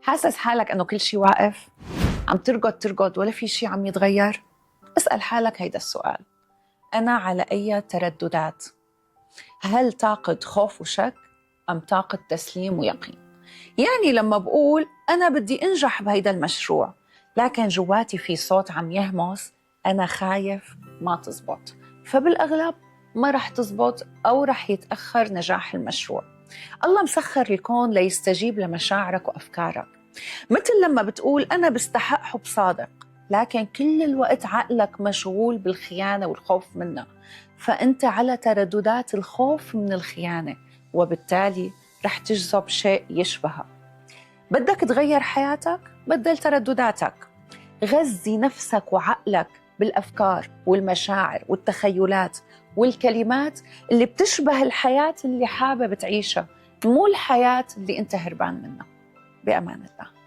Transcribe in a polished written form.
حاسس حالك انه كل شيء واقف؟ عم ترقد ولا في شيء عم يتغير؟ اسأل حالك هيدا السؤال: أنا على أي ترددات؟ هل طاقة خوف وشك أم طاقة تسليم ويقين؟ يعني لما بقول أنا بدي أنجح بهيدا المشروع لكن جواتي في صوت عم يهمس أنا خايف ما تزبط، فبالأغلب ما رح تزبط أو رح يتأخر نجاح المشروع. الله مسخر الكون ليستجيب لمشاعرك وأفكارك. مثل لما بتقول أنا بستحق حب صادق لكن كل الوقت عقلك مشغول بالخيانة والخوف منها، فأنت على ترددات الخوف من الخيانة وبالتالي رح تجذب شيء يشبهها. بدك تغير حياتك؟ بدل تردداتك، غذي نفسك وعقلك بالأفكار والمشاعر والتخيلات والكلمات اللي بتشبه الحياة اللي حابب تعيشها، مو الحياة اللي أنت هربان منها. بأمان الله.